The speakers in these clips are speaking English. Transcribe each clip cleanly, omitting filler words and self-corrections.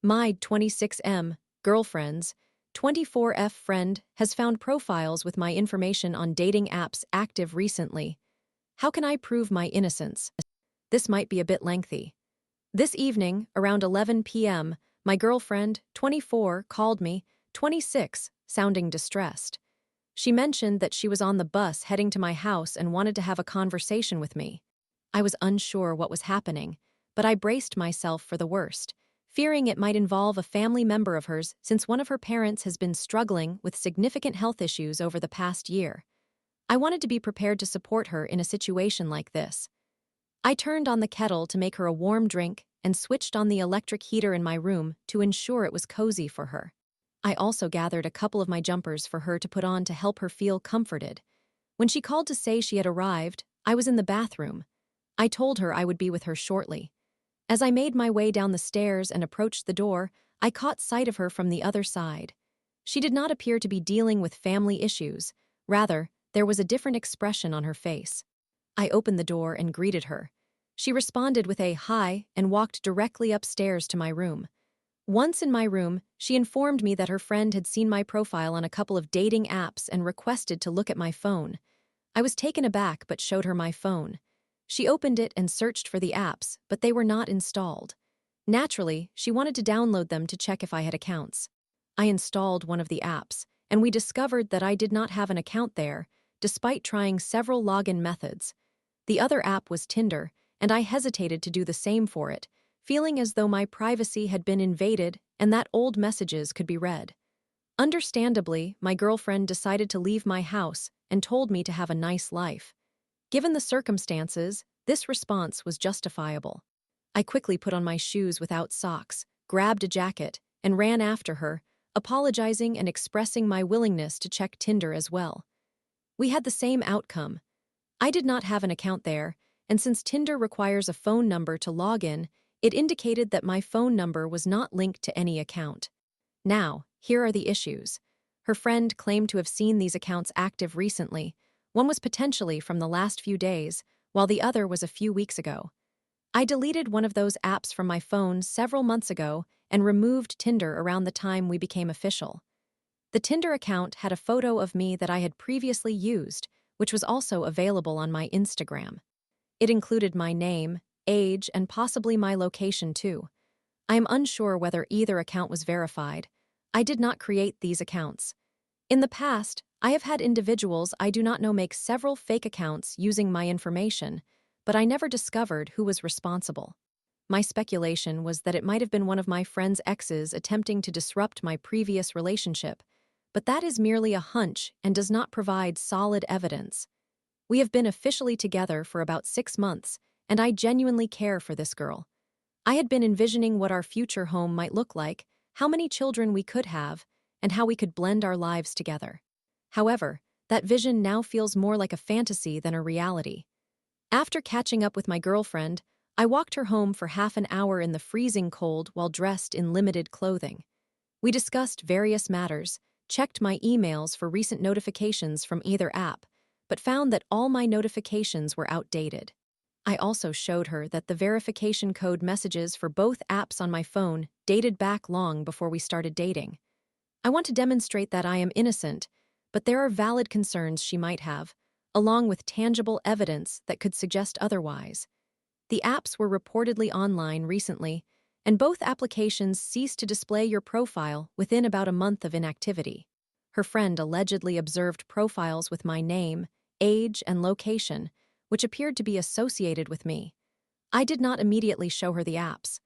My 26M, girlfriend's 24F friend has found profiles with my information on dating apps active recently. How can I prove my innocence? This might be a bit lengthy. This evening, around 11 p.m., my girlfriend, 24, called me, 26, sounding distressed. She mentioned that she was on the bus heading to my house and wanted to have a conversation with me. I was unsure what was happening, but I braced myself for the worst, fearing it might involve a family member of hers since one of her parents has been struggling with significant health issues over the past year. I wanted to be prepared to support her in a situation like this. I turned on the kettle to make her a warm drink and switched on the electric heater in my room to ensure it was cozy for her. I also gathered a couple of my jumpers for her to put on to help her feel comforted. When she called to say she had arrived, I was in the bathroom. I told her I would be with her shortly. As I made my way down the stairs and approached the door, I caught sight of her from the other side. She did not appear to be dealing with family issues. Rather, there was a different expression on her face. I opened the door and greeted her. She responded with a hi and walked directly upstairs to my room. Once in my room, she informed me that her friend had seen my profile on a couple of dating apps and requested to look at my phone. I was taken aback but showed her my phone. She opened it and searched for the apps, but they were not installed. Naturally, she wanted to download them to check if I had accounts. I installed one of the apps, and we discovered that I did not have an account there, despite trying several login methods. The other app was Tinder, and I hesitated to do the same for it, feeling as though my privacy had been invaded and that old messages could be read. Understandably, my girlfriend decided to leave my house and told me to have a nice life. Given the circumstances, this response was justifiable. I quickly put on my shoes without socks, grabbed a jacket, and ran after her, apologizing and expressing my willingness to check Tinder as well. We had the same outcome. I did not have an account there, and since Tinder requires a phone number to log in, it indicated that my phone number was not linked to any account. Now, here are the issues. Her friend claimed to have seen these accounts active recently. One was potentially from the last few days, while the other was a few weeks ago. I deleted one of those apps from my phone several months ago and removed Tinder around the time we became official. The Tinder account had a photo of me that I had previously used, which was also available on my Instagram. It included my name, age, and possibly my location too. I am unsure whether either account was verified. I did not create these accounts. In the past, I have had individuals I do not know make several fake accounts using my information, but I never discovered who was responsible. My speculation was that it might have been one of my friend's exes attempting to disrupt my previous relationship, but that is merely a hunch and does not provide solid evidence. We have been officially together for about 6 months, and I genuinely care for this girl. I had been envisioning what our future home might look like, how many children we could have, and how we could blend our lives together. However, that vision now feels more like a fantasy than a reality. After catching up with my girlfriend, I walked her home for half an hour in the freezing cold while dressed in limited clothing. We discussed various matters, checked my emails for recent notifications from either app, but found that all my notifications were outdated. I also showed her that the verification code messages for both apps on my phone dated back long before we started dating. I want to demonstrate that I am innocent, but there are valid concerns she might have, along with tangible evidence that could suggest otherwise. The apps were reportedly online recently, and both applications ceased to display your profile within about a month of inactivity. Her friend allegedly observed profiles with my name, age, and location, which appeared to be associated with me. I did not immediately show her the apps.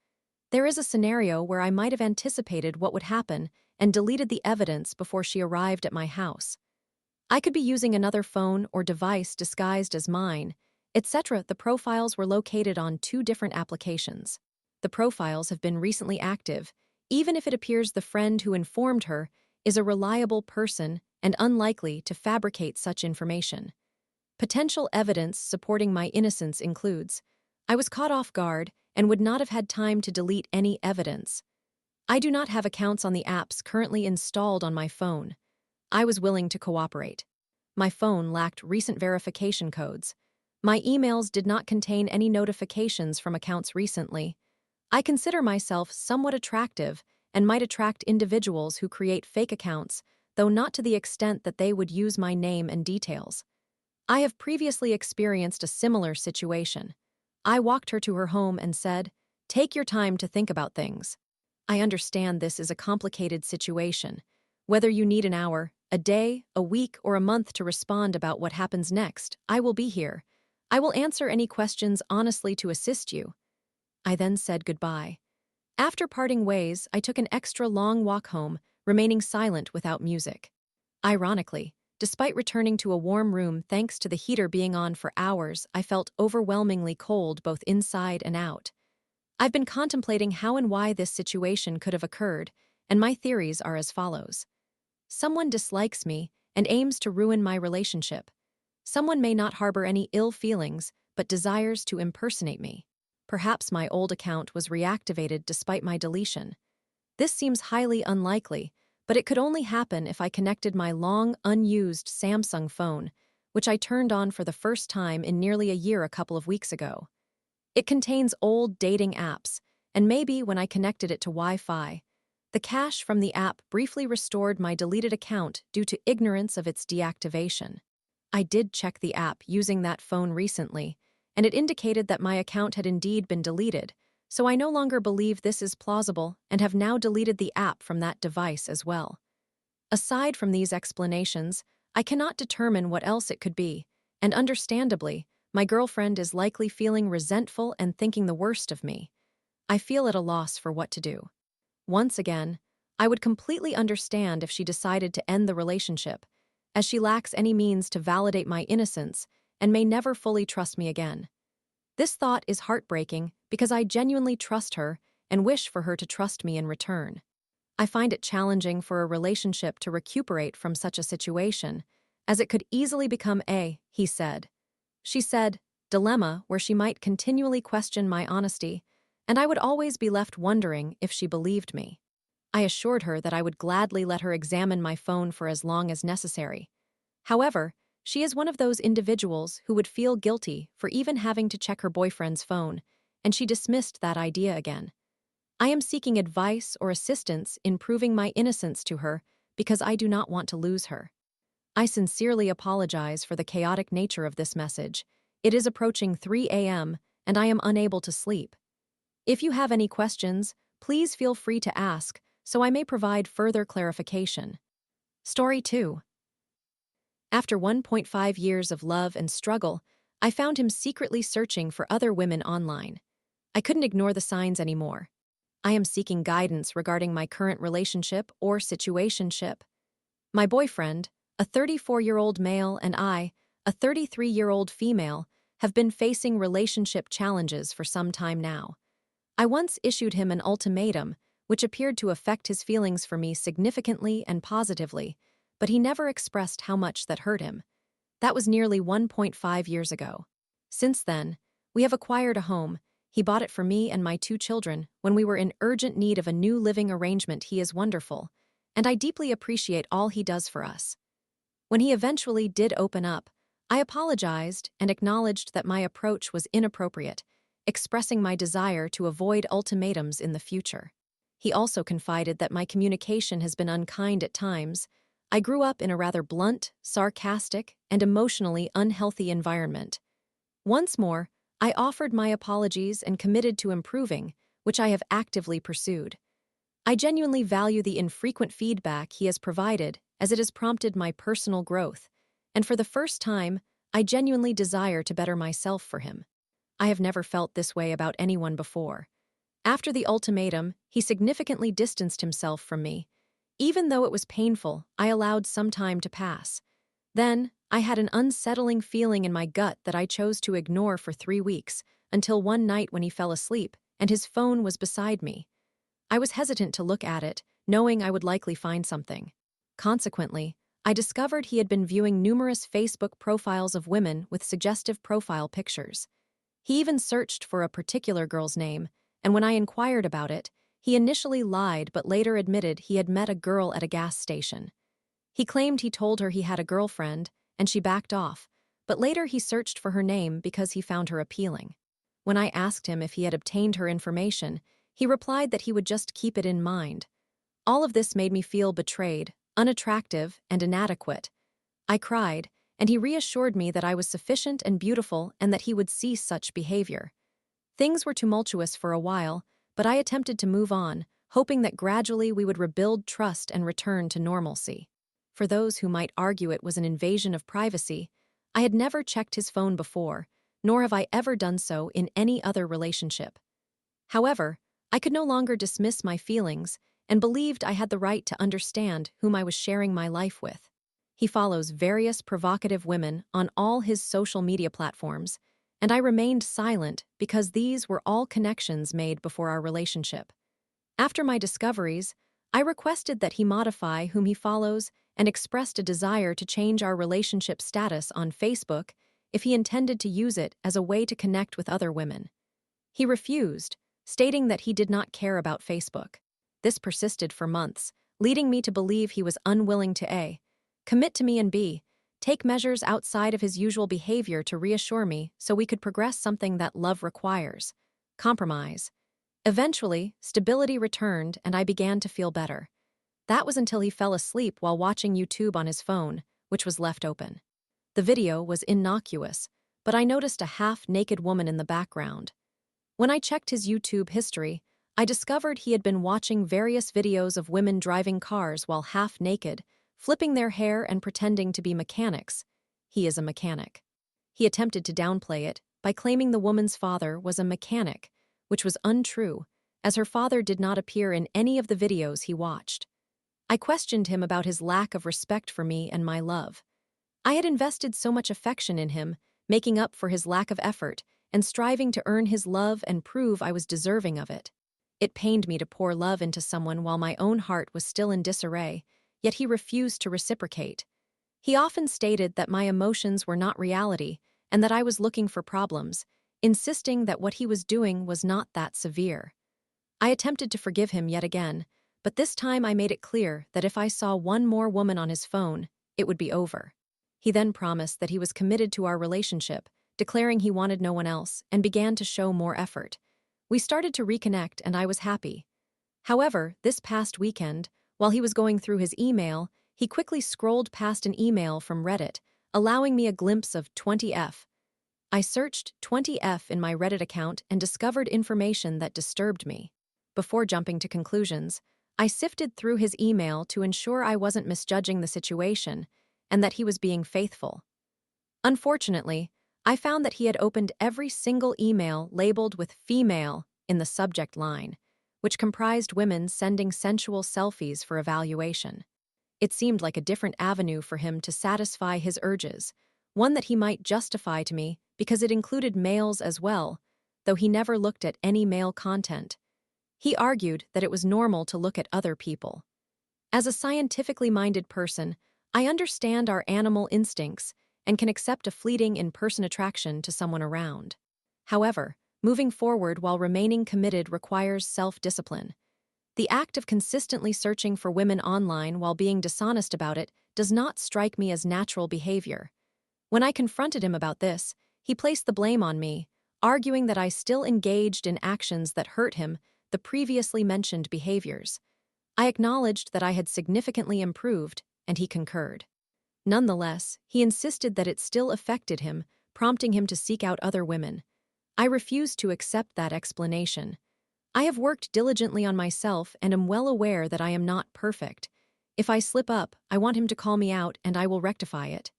There is a scenario where I might have anticipated what would happen and deleted the evidence before she arrived at my house. I could be using another phone or device disguised as mine, etc. The profiles were located on 2 different applications. The profiles have been recently active, even if it appears the friend who informed her is a reliable person and unlikely to fabricate such information. Potential evidence supporting my innocence includes: I was caught off guard and would not have had time to delete any evidence. I do not have accounts on the apps currently installed on my phone. I was willing to cooperate. My phone lacked recent verification codes. My emails did not contain any notifications from accounts recently. I consider myself somewhat attractive and might attract individuals who create fake accounts, though not to the extent that they would use my name and details. I have previously experienced a similar situation. I walked her to her home and said, "Take your time to think about things. I understand this is a complicated situation. Whether you need an hour, a day, a week, or a month to respond about what happens next, I will be here. I will answer any questions honestly to assist you." I then said goodbye. After parting ways, I took an extra long walk home, remaining silent without music. Ironically, despite returning to a warm room thanks to the heater being on for hours, I felt overwhelmingly cold both inside and out. I've been contemplating how and why this situation could have occurred, and my theories are as follows. Someone dislikes me and aims to ruin my relationship. Someone may not harbor any ill feelings, but desires to impersonate me. Perhaps my old account was reactivated despite my deletion. This seems highly unlikely, but it could only happen if I connected my long, unused Samsung phone, which I turned on for the first time in nearly a year a couple of weeks ago. It contains old dating apps, and maybe when I connected it to Wi-Fi, the cache from the app briefly restored my deleted account due to ignorance of its deactivation. I did check the app using that phone recently, and it indicated that my account had indeed been deleted, so I no longer believe this is plausible and have now deleted the app from that device as well. Aside from these explanations, I cannot determine what else it could be, and understandably, my girlfriend is likely feeling resentful and thinking the worst of me. I feel at a loss for what to do. Once again, I would completely understand if she decided to end the relationship, as she lacks any means to validate my innocence and may never fully trust me again. This thought is heartbreaking because I genuinely trust her and wish for her to trust me in return. I find it challenging for a relationship to recuperate from such a situation, as it could easily become a he said, she said dilemma where she might continually question my honesty, and I would always be left wondering if she believed me. I assured her that I would gladly let her examine my phone for as long as necessary. However, she is one of those individuals who would feel guilty for even having to check her boyfriend's phone, and she dismissed that idea again. I am seeking advice or assistance in proving my innocence to her because I do not want to lose her. I sincerely apologize for the chaotic nature of this message. It is approaching 3 a.m., and I am unable to sleep. If you have any questions, please feel free to ask, so I may provide further clarification. Story 2. After 1.5 years of love and struggle, I found him secretly searching for other women online. I couldn't ignore the signs anymore. I am seeking guidance regarding my current relationship or situationship. My boyfriend, a 34-year-old male, and I, a 33-year-old female, have been facing relationship challenges for some time now. I once issued him an ultimatum, which appeared to affect his feelings for me significantly and positively, but he never expressed how much that hurt him. That was nearly 1.5 years ago. Since then, we have acquired a home. He bought it for me and my 2 children when we were in urgent need of a new living arrangement. He is wonderful, and I deeply appreciate all he does for us. When he eventually did open up, I apologized and acknowledged that my approach was inappropriate, expressing my desire to avoid ultimatums in the future. He also confided that my communication has been unkind at times. I grew up in a rather blunt, sarcastic, and emotionally unhealthy environment. Once more, I offered my apologies and committed to improving, which I have actively pursued. I genuinely value the infrequent feedback he has provided, as it has prompted my personal growth, and for the first time, I genuinely desire to better myself for him. I have never felt this way about anyone before. After the ultimatum, he significantly distanced himself from me. Even though it was painful, I allowed some time to pass. Then, I had an unsettling feeling in my gut that I chose to ignore for 3 weeks, until one night when he fell asleep and his phone was beside me. I was hesitant to look at it, knowing I would likely find something. Consequently, I discovered he had been viewing numerous Facebook profiles of women with suggestive profile pictures. He even searched for a particular girl's name, and when I inquired about it, he initially lied but later admitted he had met a girl at a gas station. He claimed he told her he had a girlfriend, and she backed off, but later he searched for her name because he found her appealing. When I asked him if he had obtained her information, He replied that he would just keep it in mind. All of this made me feel betrayed, unattractive, and inadequate. I cried, and he reassured me that I was sufficient and beautiful and that he would cease such behavior. Things were tumultuous for a while, but I attempted to move on, hoping that gradually we would rebuild trust and return to normalcy. For those who might argue it was an invasion of privacy, I had never checked his phone before, nor have I ever done so in any other relationship. However, I could no longer dismiss my feelings and believed I had the right to understand whom I was sharing my life with. He follows various provocative women on all his social media platforms, and I remained silent because these were all connections made before our relationship. After my discoveries, I requested that he modify whom he follows and expressed a desire to change our relationship status on Facebook if he intended to use it as a way to connect with other women. He refused, stating that he did not care about Facebook. This persisted for months, leading me to believe he was unwilling to A, commit to me, and B, take measures outside of his usual behavior to reassure me so we could progress something that love requires: compromise. Eventually, stability returned and I began to feel better. That was until he fell asleep while watching YouTube on his phone, which was left open. The video was innocuous, but I noticed a half-naked woman in the background. When I checked his YouTube history, I discovered he had been watching various videos of women driving cars while half-naked, flipping their hair and pretending to be mechanics. He is a mechanic. He attempted to downplay it by claiming the woman's father was a mechanic, which was untrue, as her father did not appear in any of the videos he watched. I questioned him about his lack of respect for me and my love. I had invested so much affection in him, making up for his lack of effort and striving to earn his love and prove I was deserving of it. It pained me to pour love into someone while my own heart was still in disarray, yet he refused to reciprocate. He often stated that my emotions were not reality and that I was looking for problems, insisting that what he was doing was not that severe. I attempted to forgive him yet again, but this time I made it clear that if I saw one more woman on his phone, it would be over. He then promised that he was committed to our relationship, declaring he wanted no one else, and began to show more effort. We started to reconnect and I was happy. However, this past weekend, while he was going through his email, he quickly scrolled past an email from Reddit, allowing me a glimpse of 20F. I searched 20F in my Reddit account and discovered information that disturbed me. Before jumping to conclusions, I sifted through his email to ensure I wasn't misjudging the situation and that he was being faithful. Unfortunately, I found that he had opened every single email labeled with female in the subject line, which comprised women sending sensual selfies for evaluation. It seemed like a different avenue for him to satisfy his urges, one that he might justify to me because it included males as well, though he never looked at any male content. He argued that it was normal to look at other people. As a scientifically minded person, I understand our animal instincts and can accept a fleeting in-person attraction to someone around. However, moving forward while remaining committed requires self-discipline. The act of consistently searching for women online while being dishonest about it does not strike me as natural behavior. When I confronted him about this, he placed the blame on me, arguing that I still engaged in actions that hurt him, the previously mentioned behaviors. I acknowledged that I had significantly improved, and he concurred. Nonetheless, he insisted that it still affected him, prompting him to seek out other women. I refused to accept that explanation. I have worked diligently on myself and am well aware that I am not perfect. If I slip up, I want him to call me out and I will rectify it.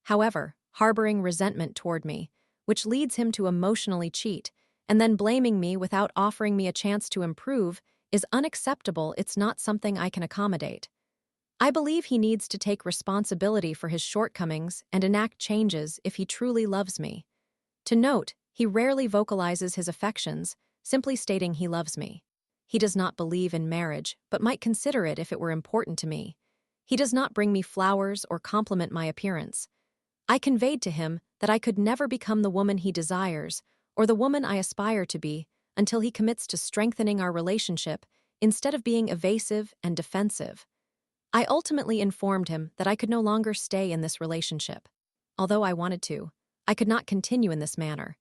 However, harboring resentment toward me, which leads him to emotionally cheat, and then blaming me without offering me a chance to improve, is unacceptable. It's not something I can accommodate. I believe he needs to take responsibility for his shortcomings and enact changes if he truly loves me. To note, he rarely vocalizes his affections, simply stating he loves me. He does not believe in marriage, but might consider it if it were important to me. He does not bring me flowers or compliment my appearance. I conveyed to him that I could never become the woman he desires or the woman I aspire to be until he commits to strengthening our relationship instead of being evasive and defensive. I ultimately informed him that I could no longer stay in this relationship. Although I wanted to, I could not continue in this manner.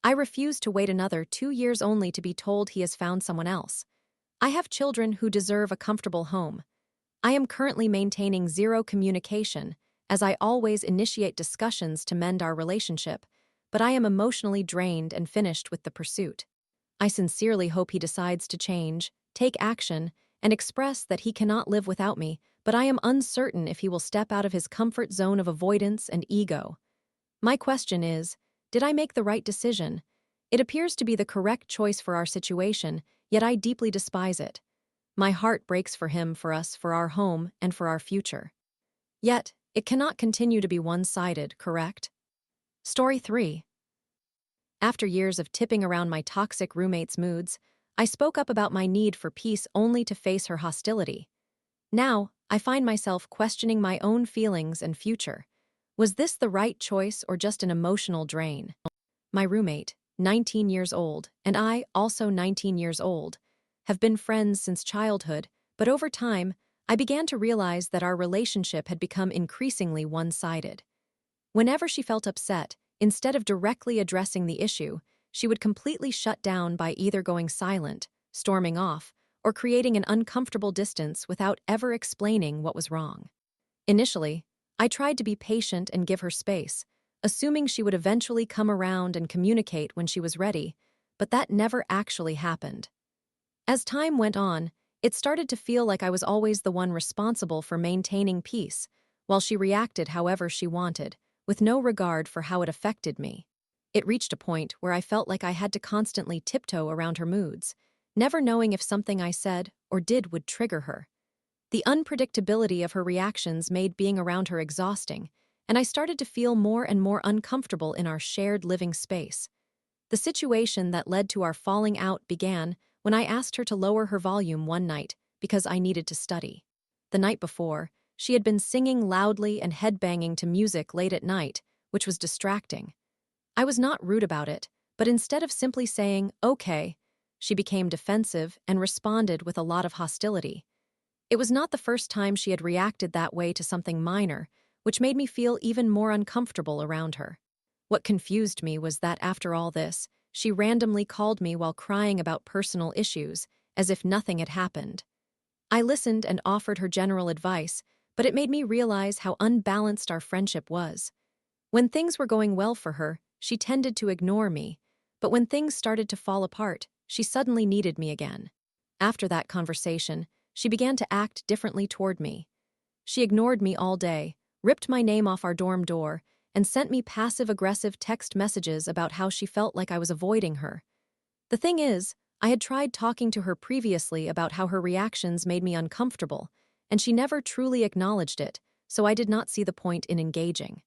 I refuse to wait another 2 years only to be told he has found someone else. I have children who deserve a comfortable home. I am currently maintaining zero communication, as I always initiate discussions to mend our relationship, but I am emotionally drained and finished with the pursuit. I sincerely hope he decides to change, take action, and express that he cannot live without me, but I am uncertain if he will step out of his comfort zone of avoidance and ego. My question is, did I make the right decision? It appears to be the correct choice for our situation, yet I deeply despise it. My heart breaks for him, for us, for our home, and for our future. Yet, it cannot continue to be one-sided, correct? Story 3. After years of tipping around my toxic roommate's moods, I spoke up about my need for peace only to face her hostility. Now, I find myself questioning my own feelings and future. Was this the right choice or just an emotional drain? My roommate, 19 years old, and I, also 19 years old, have been friends since childhood, but over time, I began to realize that our relationship had become increasingly one-sided. Whenever she felt upset, instead of directly addressing the issue, she would completely shut down by either going silent, storming off, or creating an uncomfortable distance without ever explaining what was wrong. Initially, I tried to be patient and give her space, assuming she would eventually come around and communicate when she was ready, but that never actually happened. As time went on, it started to feel like I was always the one responsible for maintaining peace, while she reacted however she wanted, with no regard for how it affected me. It reached a point where I felt like I had to constantly tiptoe around her moods, never knowing if something I said or did would trigger her. The unpredictability of her reactions made being around her exhausting, and I started to feel more and more uncomfortable in our shared living space. The situation that led to our falling out began when I asked her to lower her volume one night because I needed to study. The night before, she had been singing loudly and headbanging to music late at night, which was distracting. I was not rude about it, but instead of simply saying, "Okay," she became defensive and responded with a lot of hostility. It was not the first time she had reacted that way to something minor, which made me feel even more uncomfortable around her. What confused me was that after all this, she randomly called me while crying about personal issues, as if nothing had happened. I listened and offered her general advice, but it made me realize how unbalanced our friendship was. When things were going well for her, she tended to ignore me, but when things started to fall apart, she suddenly needed me again. After that conversation, she began to act differently toward me. She ignored me all day, ripped my name off our dorm door, and sent me passive-aggressive text messages about how she felt like I was avoiding her. The thing is, I had tried talking to her previously about how her reactions made me uncomfortable, and she never truly acknowledged it, so I did not see the point in engaging.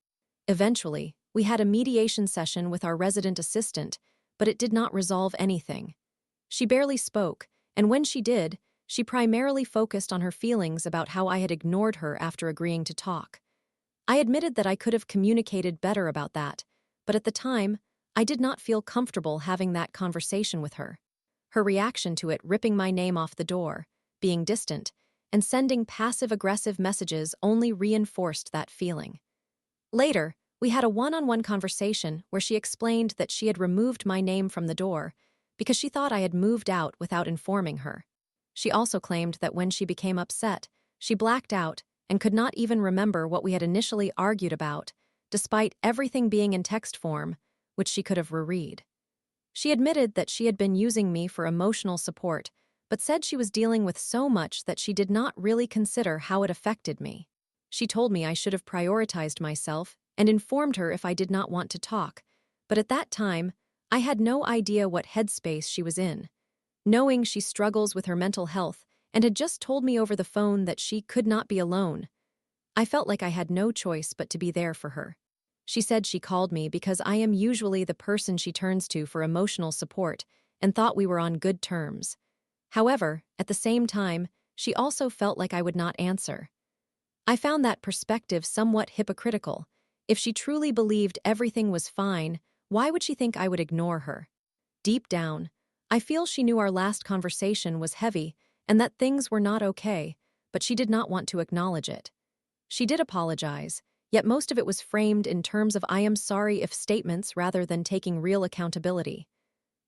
Eventually, we had a mediation session with our resident assistant, but it did not resolve anything. She barely spoke, and when she did, she primarily focused on her feelings about how I had ignored her after agreeing to talk. I admitted that I could have communicated better about that, but at the time, I did not feel comfortable having that conversation with her. Her reaction to it, ripping my name off the door, being distant, and sending passive-aggressive messages only reinforced that feeling. Later, we had a one-on-one conversation where she explained that she had removed my name from the door because she thought I had moved out without informing her. She also claimed that when she became upset, she blacked out and could not even remember what we had initially argued about, despite everything being in text form, which she could have reread. She admitted that she had been using me for emotional support, but said she was dealing with so much that she did not really consider how it affected me. She told me I should have prioritized myself and informed her if I did not want to talk, but at that time, I had no idea what headspace she was in. Knowing she struggles with her mental health and had just told me over the phone that she could not be alone, I felt like I had no choice but to be there for her. She said she called me because I am usually the person she turns to for emotional support and thought we were on good terms. However, at the same time, she also felt like I would not answer. I found that perspective somewhat hypocritical. If she truly believed everything was fine, why would she think I would ignore her? Deep down, I feel she knew our last conversation was heavy and that things were not okay, but she did not want to acknowledge it. She did apologize, Yet most of it was framed in terms of I am sorry if statements rather than taking real accountability.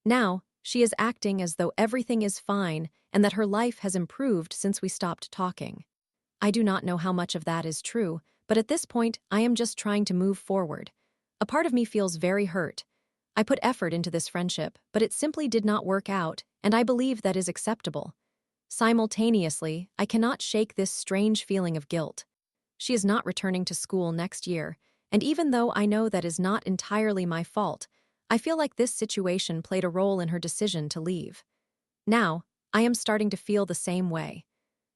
Now, she is acting as though everything is fine and that her life has improved since we stopped talking. I do not know how much of that is true, but at this point, I am just trying to move forward. A part of me feels very hurt. I put effort into this friendship, but it simply did not work out, and I believe that is acceptable. Simultaneously, I cannot shake this strange feeling of guilt. She is not returning to school next year, and even though I know that is not entirely my fault, I feel like this situation played a role in her decision to leave. Now, I am starting to feel the same way.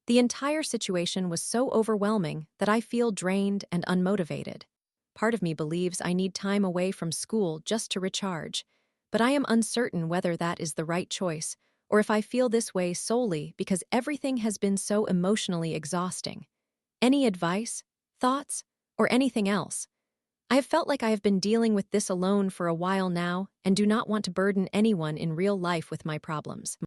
The entire situation was so overwhelming that I feel drained and unmotivated. Part of me believes I need time away from school just to recharge, but I am uncertain whether that is the right choice or if I feel this way solely because everything has been so emotionally exhausting. Any advice, thoughts, or anything else? I have felt like I have been dealing with this alone for a while now and do not want to burden anyone in real life with my problems.